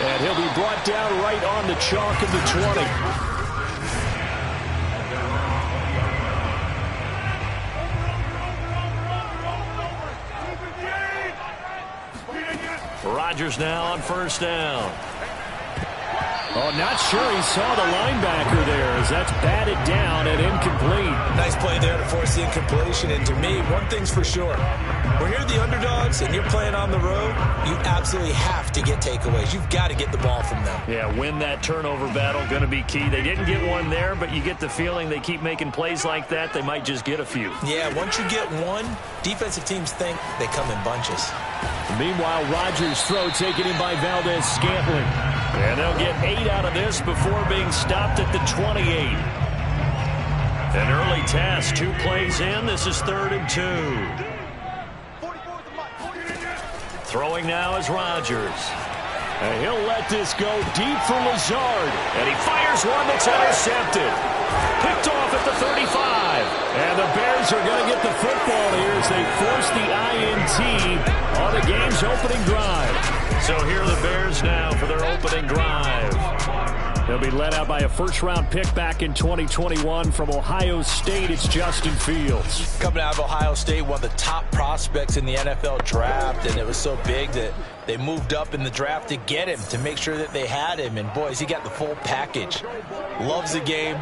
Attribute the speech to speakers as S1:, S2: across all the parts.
S1: And he'll be brought down right on the chalk of the 20. Rodgers now on first down. Oh, not sure he saw the linebacker there as that's batted down and incomplete.
S2: Nice play there to force the incompletion. And to me, one thing's for sure. When you're the underdogs and you're playing on the road, you absolutely have to get takeaways. You've got to get the ball from them.
S1: Yeah, win that turnover battle, going to be key. They didn't get one there, but you get the feeling they keep making plays like that, they might just get a few.
S2: Yeah, once you get one, defensive teams think they come in bunches.
S1: Meanwhile, Rodgers' throw taken in by Valdez-Scantling. And they'll get 8 out of this before being stopped at the 28. An early test, 2 plays in. This is 3rd and 2. Throwing now is Rodgers. And he'll let this go deep for Lazard. And he fires one that's intercepted. Picked off at the 35. And the Bears are going to get the football here as they force the INT on the game's opening drive. So here are the Bears now for their opening drive. They'll be led out by a first-round pick back in 2021 from Ohio State. It's Justin Fields.
S2: Coming out of Ohio State, one of the top prospects in the NFL draft, and it was so big that they moved up in the draft to get him, to make sure that they had him. And, boys, he got the full package. Loves the game,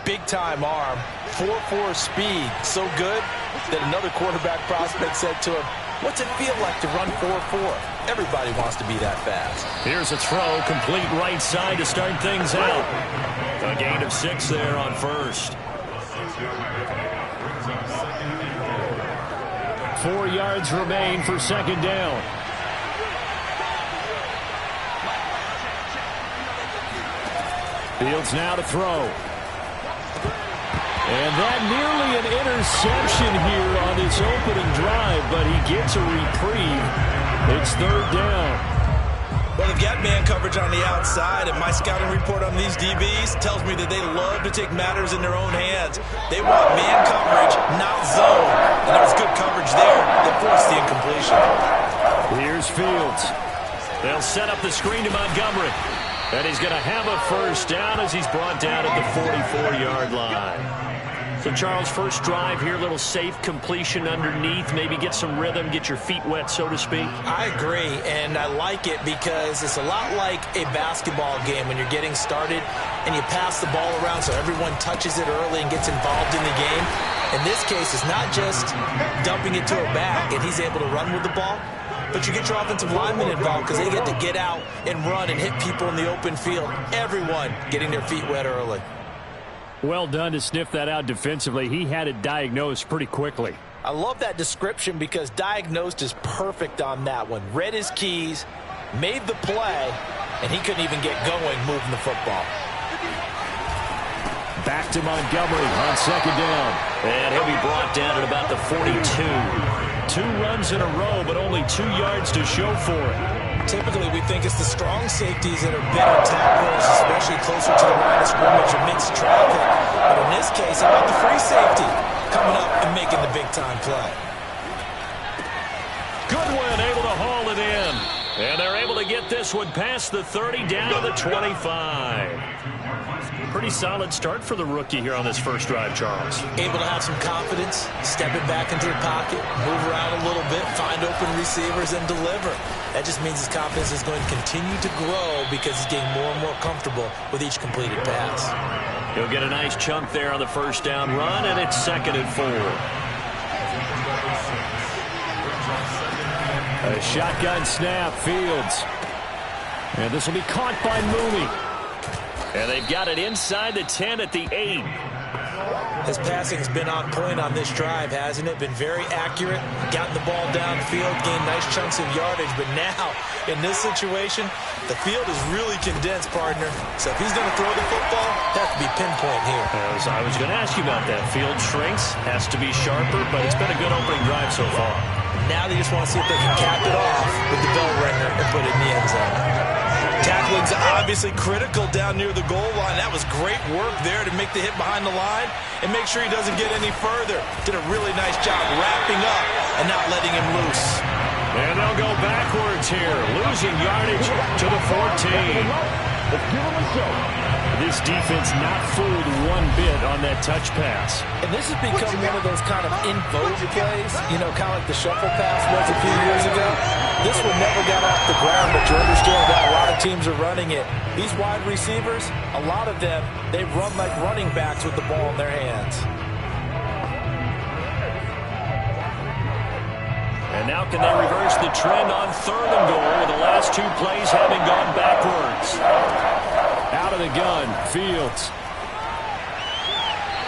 S2: big-time arm, 4.4 speed, so good that another quarterback prospect said to him, "What's it feel like to run 4.4? Everybody wants to be that fast."
S1: Here's a throw, complete right side to start things out. A gain of 6 there on first. 4 yards remain for second down. Fields now to throw. And that nearly an interception here on his opening drive, but he gets a reprieve. It's 3rd down.
S2: Well, they've got man coverage on the outside, and my scouting report on these DBs tells me that they love to take matters in their own hands. They want man coverage, not zone. And there was good coverage there that forced the incompletion.
S1: Here's Fields. They'll set up the screen to Montgomery. And he's going to have a first down as he's brought down at the 44-yard line. So, Charles, first drive here, little safe completion underneath, maybe get some rhythm, get your feet wet, so to speak.
S2: I agree, and I like it because it's a lot like a basketball game when you're getting started and you pass the ball around so everyone touches it early and gets involved in the game. In this case, it's not just dumping it to a back and he's able to run with the ball, but you get your offensive linemen involved because they get to get out and run and hit people in the open field. Everyone getting their feet wet early.
S1: Well done to sniff that out defensively. He had it diagnosed pretty quickly.
S2: I love that description because diagnosed is perfect on that one. Read his keys, made the play, and he couldn't even get going moving the football.
S1: Back to Montgomery on second down. And he'll be brought down at about the 42. 2 runs in a row, but only 2 yards to show for it.
S2: Typically, we think it's the strong safeties that are better tacklers, especially closer to the line of scrimmage amidst traffic. But in this case, how about the free safety coming up and making the big-time play?
S1: Goodwin able to haul it in. And they're able to get this one past the 30 down to the 25. Pretty solid start for the rookie here on this first drive, Charles.
S2: Able to have some confidence, stepping back into the pocket, move around a little bit, find open receivers, and deliver. That just means his confidence is going to continue to grow because he's getting more and more comfortable with each completed pass.
S1: He'll get a nice chunk there on the first down run, and it's 2nd and 4. A shotgun snap, Fields. And this will be caught by Mooney. And they've got it inside the 10 at the 8.
S2: His passing's been on point on this drive, hasn't it? Been very accurate, gotten the ball downfield, gained nice chunks of yardage. But now, in this situation, the field is really condensed, partner. So if he's going to throw the football, it has to be pinpoint here.
S1: I was going to ask you about that. Field shrinks, has to be sharper, but it's been a good opening drive so far.
S2: Now they just want to see if they can cap it off with the bell ringer and put it in the end zone. Tackling's obviously critical down near the goal line. That was great work there to make the hit behind the line and make sure he doesn't get any further. Did a really nice job wrapping up and not letting him loose.
S1: And they'll go backwards here, losing yardage to the 14.
S3: Let's give them a show.
S1: This defense not fooled one bit on that touch pass.
S2: And this has become one of those kind of in vogue plays, you know, kind of like the shuffle pass was a few years ago. This one never got off the ground, but you understand that a lot of teams are running it. These wide receivers, a lot of them, they run like running backs with the ball in their hands.
S1: And now can they reverse the trend on 3rd and goal with the last 2 plays having gone backwards? Out of the gun, Fields.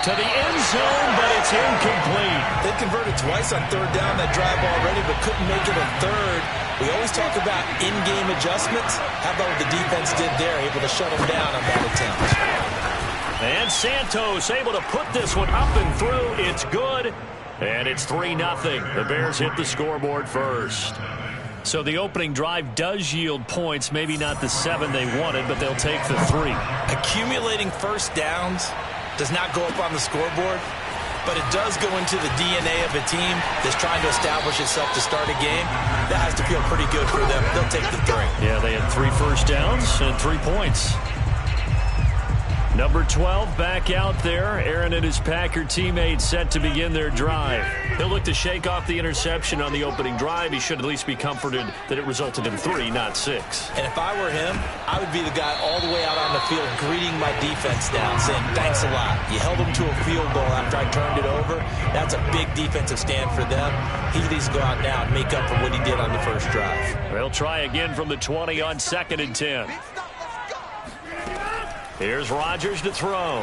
S1: To the end zone, but it's incomplete.
S2: They converted twice on 3rd down that drive already, but couldn't make it a 3rd. We always talk about in-game adjustments. How about what the defense did there, able to shut them down on that attempt?
S1: And Santos able to put this one up and through. It's good. And it's 3-0. The Bears hit the scoreboard first. So the opening drive does yield points. Maybe not the 7 they wanted, but they'll take the 3.
S2: Accumulating first downs does not go up on the scoreboard, but it does go into the DNA of a team that's trying to establish itself to start a game. That has to feel pretty good for them. They'll take the 3.
S1: Yeah, they had 3 first downs and 3 points. Number 12 back out there. Aaron and his Packer teammates set to begin their drive. He'll look to shake off the interception on the opening drive. He should at least be comforted that it resulted in 3, not 6.
S2: And if I were him, I would be the guy all the way out on the field greeting my defense down, saying, thanks a lot. You held them to a field goal after I turned it over. That's a big defensive stand for them. He needs to go out now and make up for what he did on the first drive.
S1: They'll try again from the 20 on 2nd and 10. Here's Rodgers to throw.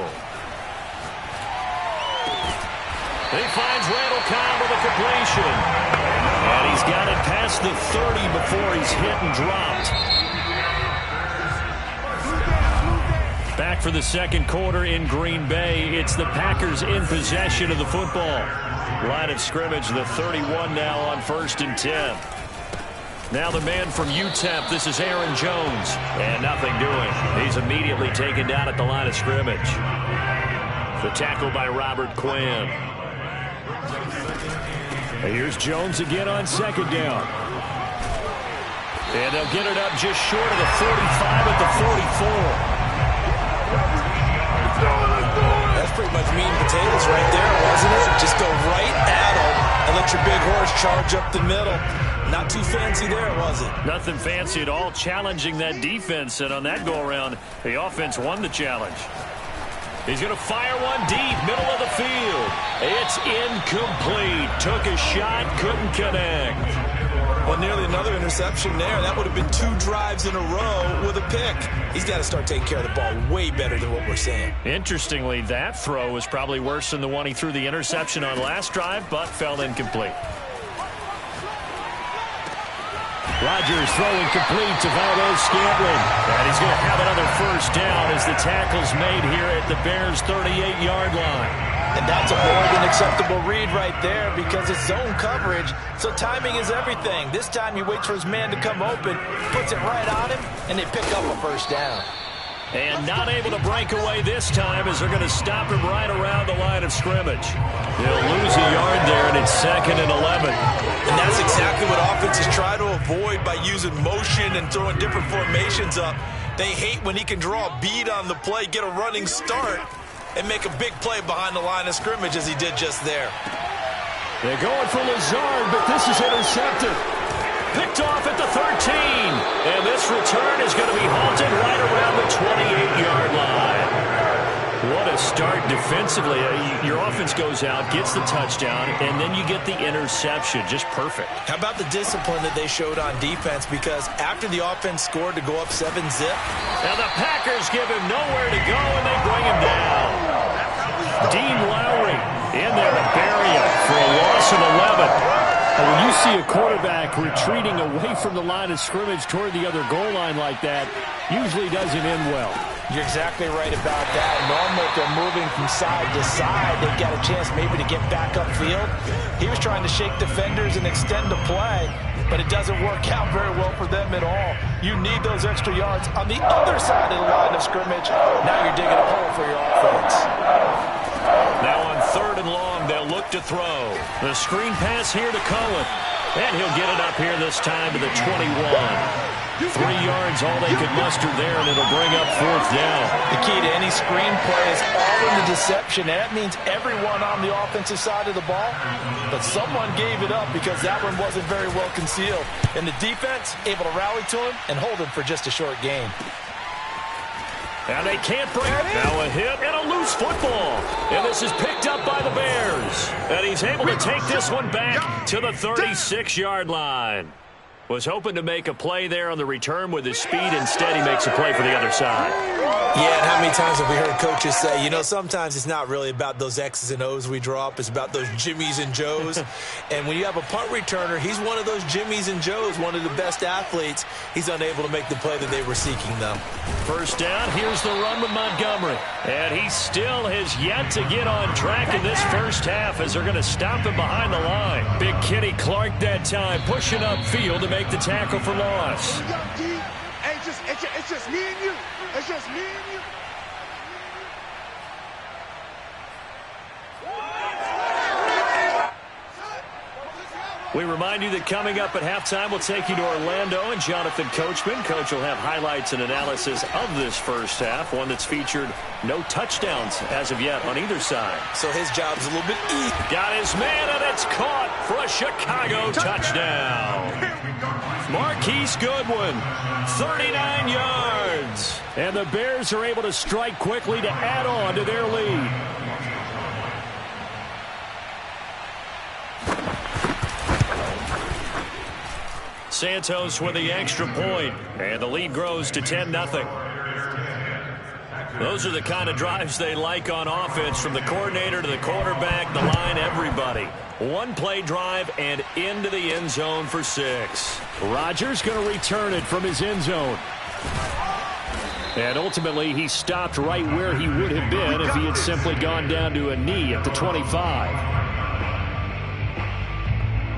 S1: He finds Randall Cobb with a completion. And he's got it past the 30 before he's hit and dropped. Back for the second quarter in Green Bay. It's the Packers in possession of the football. Line of scrimmage, the 31 now on 1st and 10. Now the man from UTEP, this is Aaron Jones. And nothing doing. He's immediately taken down at the line of scrimmage. The tackle by Robert Quinn. And here's Jones again on 2nd down. And they'll get it up just short of the 45 at the 44.
S2: That's pretty much meat and potatoes right there, wasn't it? Just go right at them and let your big horse charge up the middle. Not too fancy there, was it?
S1: Nothing fancy at all, challenging that defense. And on that go-around, the offense won the challenge. He's going to fire one deep, middle of the field. It's incomplete. Took a shot, couldn't connect.
S2: Well, nearly another interception there. That would have been 2 drives in a row with a pick. He's got to start taking care of the ball way better than what we're seeing.
S1: Interestingly, that throw was probably worse than the one he threw the interception on last drive, but fell incomplete. Rodgers throwing complete to Valdez-Scantling. And he's going to have another first down as the tackle's made here at the Bears' 38-yard line.
S2: And that's a more than acceptable read right there because it's zone coverage, so timing is everything. This time he waits for his man to come open, puts it right on him, and they pick up a first down.
S1: And not able to break away this time as they're going to stop him right around the line of scrimmage. They'll lose a yard there, and it's 2nd and 11.
S2: And that's exactly what offenses try to avoid by using motion and throwing different formations up. They hate when he can draw a bead on the play, get a running start, and make a big play behind the line of scrimmage as he did just there.
S1: They're going for Lazard, but this is intercepted. Picked off at the 13. And this return is going to be halted right around the 28-yard line. What a start defensively. Your offense goes out, gets the touchdown, and then you get the interception. Just perfect.
S2: How about the discipline that they showed on defense? Because after the offense scored to go up 7-zip.
S1: Now the Packers give him nowhere to go, and they bring him down. Dean Lowry in there to bury him for a loss of 11. And when you see a quarterback retreating away from the line of scrimmage toward the other goal line like that, usually doesn't end well.
S2: You're exactly right about that. Normally, if they're moving from side to side, they've got a chance maybe to get back upfield. He was trying to shake defenders and extend the play, but it doesn't work out very well for them at all. You need those extra yards on the other side of the line of scrimmage. Now you're digging a hole for your offense.
S1: Now on 3rd and long, they'll look to throw. The screen pass here to Cohen. And he'll get it up here this time to the 21. 3 yards, all they could muster there, and it'll bring up 4th down.
S2: The key to any screenplay is all in the deception, and that means everyone on the offensive side of the ball. But someone gave it up because that one wasn't very well concealed. And the defense able to rally to him and hold him for just a short gain.
S1: And they can't bring it. Now a hit and a loose football. And this is picked up by the Bears. And he's able to take this one back to the 36-yard line. Was hoping to make a play there on the return with his speed. Instead, he makes a play for the other side.
S2: Yeah, and how many times have we heard coaches say, you know, sometimes it's not really about those X's and O's we draw up. It's about those Jimmies and Joes. And when you have a punt returner, he's one of those Jimmies and Joes, one of the best athletes. He's unable to make the play that they were seeking, though.
S1: First down, here's the run with Montgomery. And he still has yet to get on track in this first half as they're going to stop him behind the line. Big Kenny Clark that time pushing upfield to make the tackle for loss.
S3: Hey, it's just me and you. It's just me and you.
S1: We remind you that coming up at halftime, we'll take you to Orlando and Jonathan Coachman. Coach will have highlights and analysis of this first half, one that's featured no touchdowns as of yet on either side.
S2: So his job's a little bit easy.
S1: Got his man, and it's caught for a Chicago touchdown. Marquise Goodwin, 39 yards. And the Bears are able to strike quickly to add on to their lead. Santos with the extra point, and the lead grows to 10-0. Those are the kind of drives they like on offense, from the coordinator to the quarterback, the line, everybody. One-play drive and into the end zone for 6. Rodgers going to return it from his end zone. And ultimately, he stopped right where he would have been if he had simply gone down to a knee at the 25.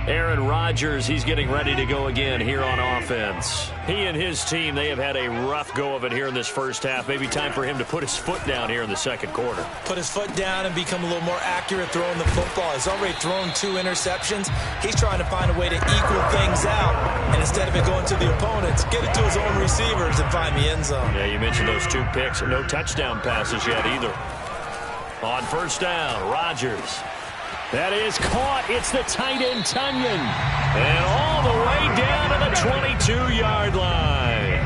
S1: Aaron Rodgers, he's getting ready to go again here on offense. He and his team, they have had a rough go of it here in this first half. Maybe time for him to put his foot down here in the second quarter.
S2: Put his foot down and become a little more accurate throwing the football. He's already thrown 2 interceptions. He's trying to find a way to equal things out. And instead of it going to the opponents, get it to his own receivers and find the end zone.
S1: Yeah, you mentioned those 2 picks. No touchdown passes yet either. On first down, Rodgers. That is caught. It's the tight end, Tunyon. And all the way down to the 22-yard line.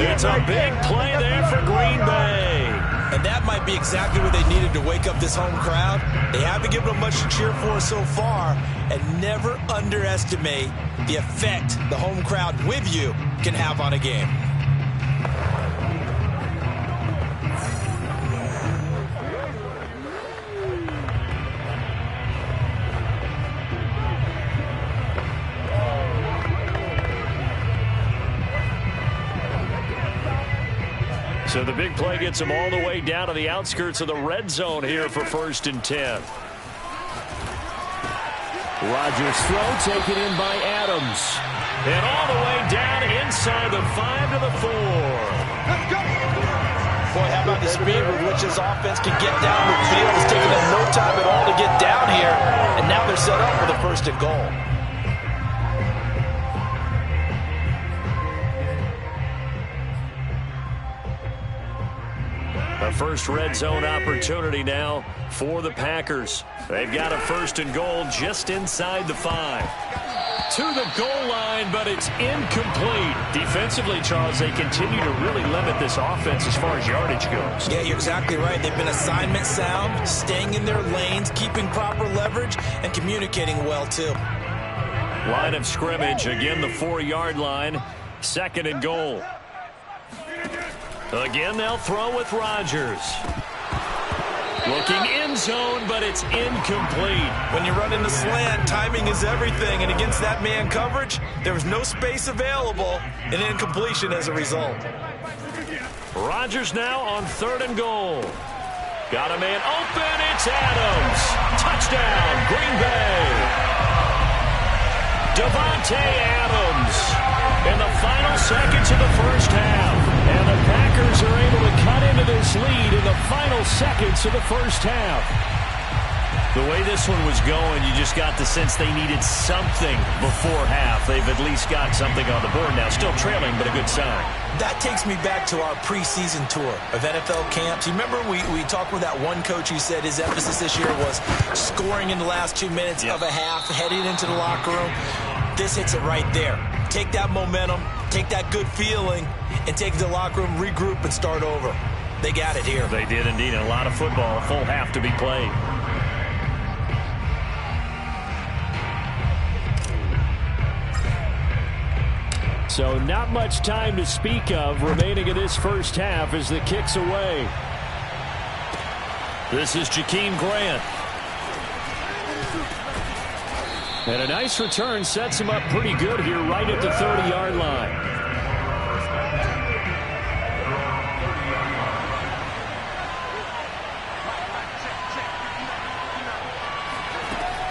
S1: It's a big play there for Green Bay.
S2: And that might be exactly what they needed to wake up this home crowd. They haven't given them much to cheer for so far. And never underestimate the effect the home crowd with you can have on a game.
S1: So the big play gets him all the way down to the outskirts of the red zone here for 1st and 10. Rodgers' throw taken in by Adams. And all the way down inside the 5 to the 4.
S2: Boy, how about the speed with which this offense can get down the field? It's taking them no time at all to get down here. And now they're set up for the 1st and goal.
S1: A first red zone opportunity now for the Packers. They've got a 1st and goal just inside the 5. To the goal line, but it's incomplete. Defensively, Charles, they continue to really limit this offense as far as yardage goes.
S2: Yeah, you're exactly right. They've been assignment sound, staying in their lanes, keeping proper leverage, and communicating well, too.
S1: Line of scrimmage, again the 4-yard line. 2nd and goal. Again, they'll throw with Rodgers. Looking in zone, but it's incomplete.
S2: When you run in the slant, timing is everything. And against that man coverage, there was no space available, and incompletion as a result.
S1: Rodgers now on 3rd and goal. Got a man open. It's Adams. Touchdown, Green Bay. Devontae Adams in the final seconds of the first half. And the Packers are able to cut into this lead in the final seconds of the first half. The way this one was going, you just got the sense they needed something before half. They've at least got something on the board now. Still trailing, but a good sign.
S2: That takes me back to our preseason tour of NFL camps. You remember we talked with that one coach who said his emphasis this year was scoring in the last 2 minutes of a half, heading into the locker room. This hits it right there. Take that momentum, take that good feeling, and take it to the locker room, regroup, and start over. They got it here.
S1: They did indeed. And a lot of football, a full half to be played. So not much time to speak of remaining in this first half as the kick's away. This is Jakeem Grant. And a nice return sets him up pretty good here right at the 30-yard line.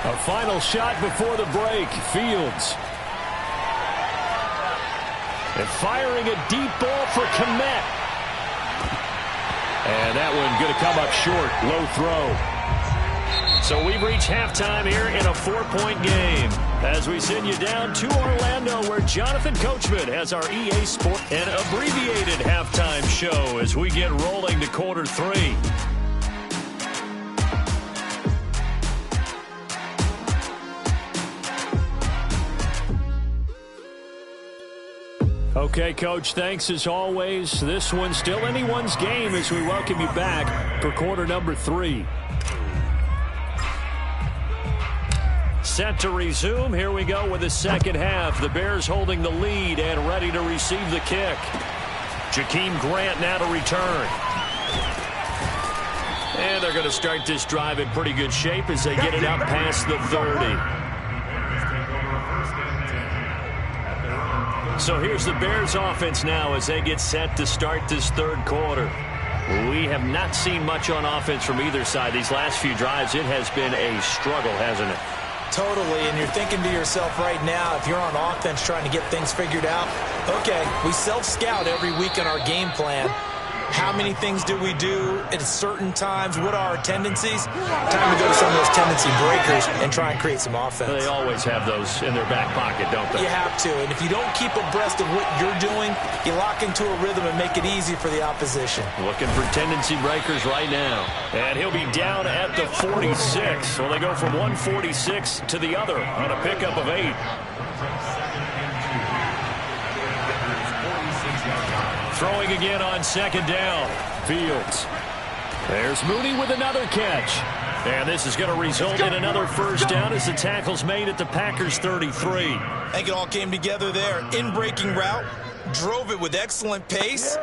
S1: A final shot before the break. Fields. And firing a deep ball for Kmet. And that one going to come up short. Low throw. So we've reached halftime here in a 4-point game. As we send you down to Orlando, where Jonathan Coachman has our EA Sport and abbreviated halftime show as we get rolling to quarter 3. Okay, Coach, thanks as always. This one's still anyone's game as we welcome you back for quarter number 3. Set to resume. Here we go with the second half. The Bears holding the lead and ready to receive the kick. Jakeem Grant now to return. And they're going to start this drive in pretty good shape as they get it out past the 30. So here's the Bears offense now as they get set to start this third quarter. We have not seen much on offense from either side these last few drives. It has been a struggle, hasn't it?
S2: Totally, and you're thinking to yourself right now, if you're on offense trying to get things figured out, okay, we self-scout every week in our game plan. How many things do we do at certain times? What are our tendencies? Time to go to some of those tendency breakers and try and create some offense.
S1: They always have those in their back pocket, don't they?
S2: You have to, and if you don't keep abreast of what you're doing, you lock into a rhythm and make it easy for the opposition.
S1: Looking for tendency breakers right now. And he'll be down at the 46. So they go from 146 to the other on a pickup of 8. Throwing again on second down. Fields. There's Mooney with another catch. And this is going to result in another first down as the tackle's made at the Packers 33.
S2: I think it all came together there. In-breaking route. Drove it with excellent pace.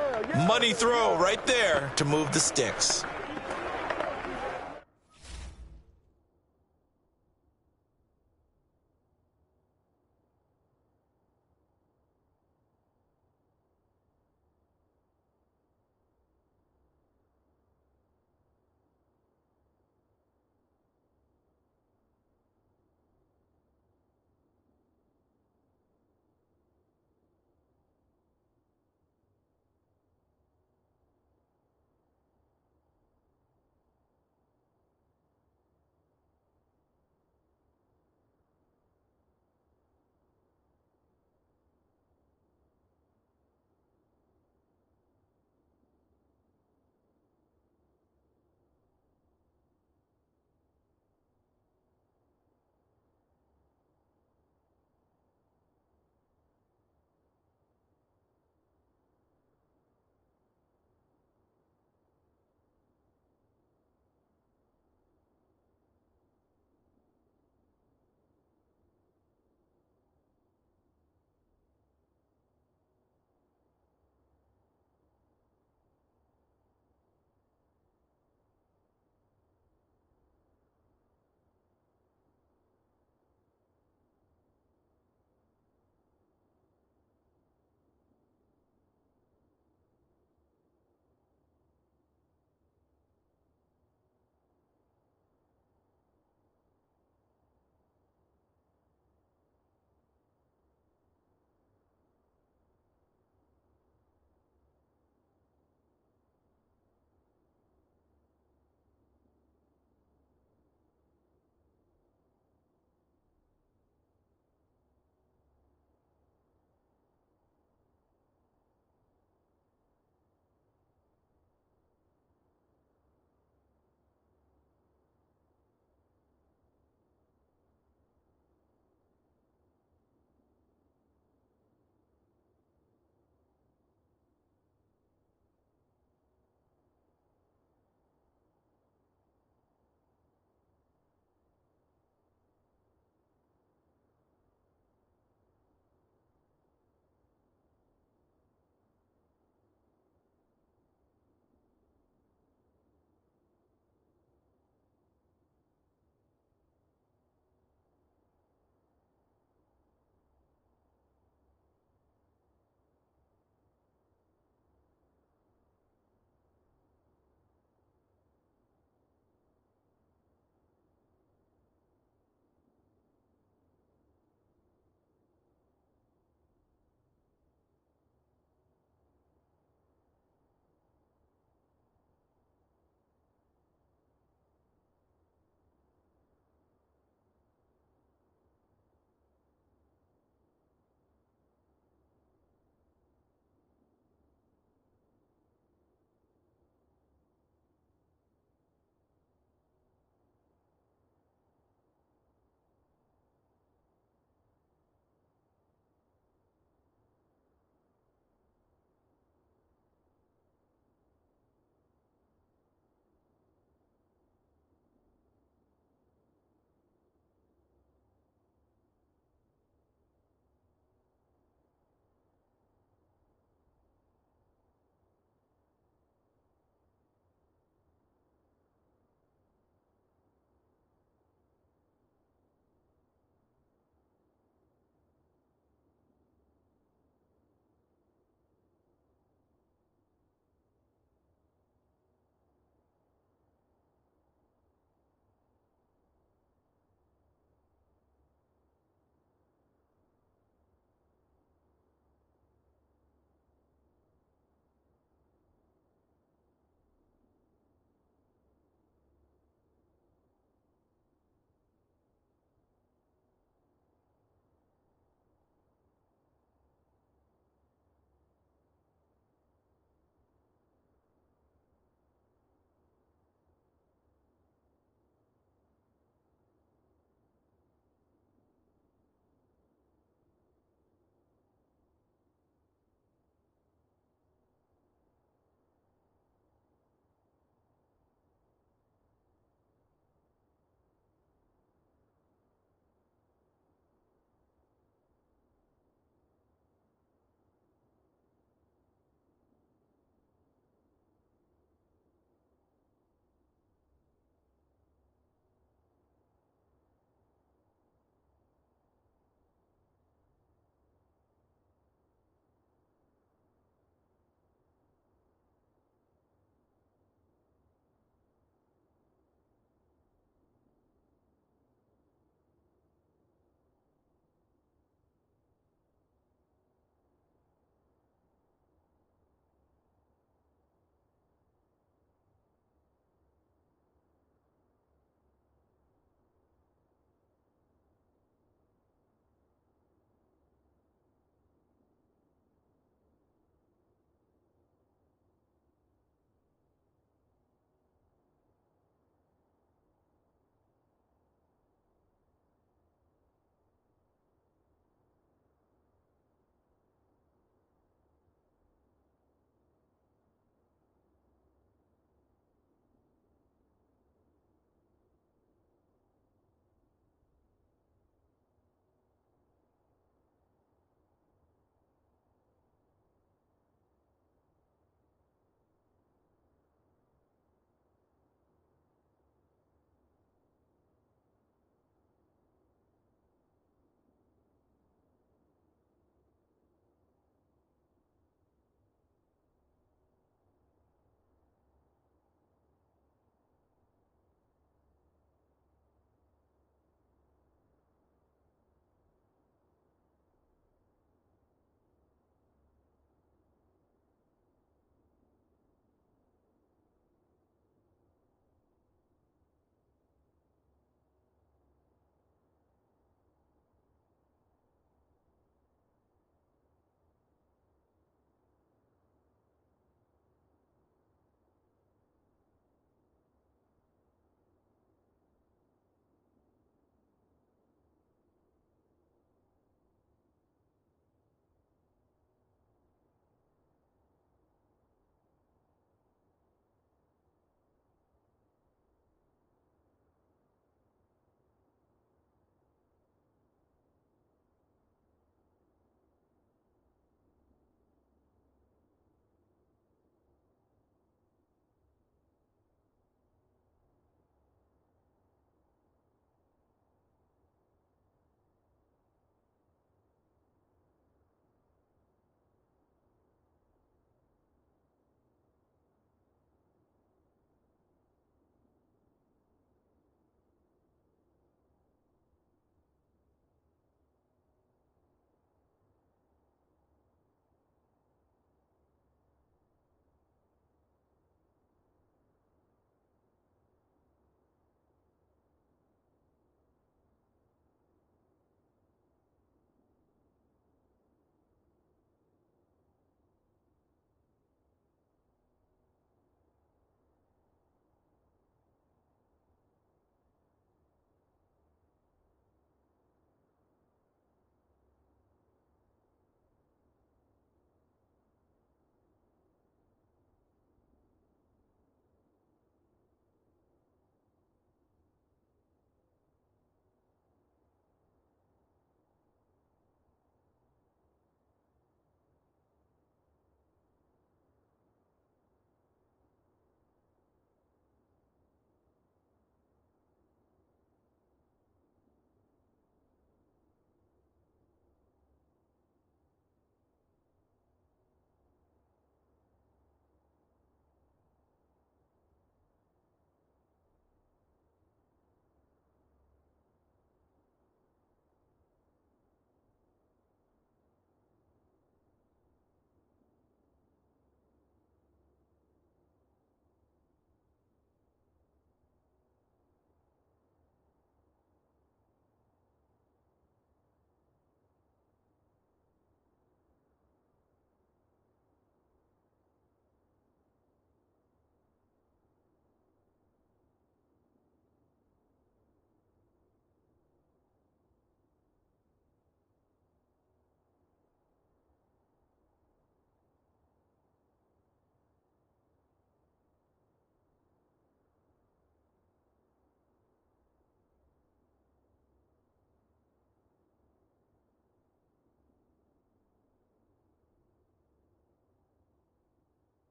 S2: Money throw right there to move the sticks.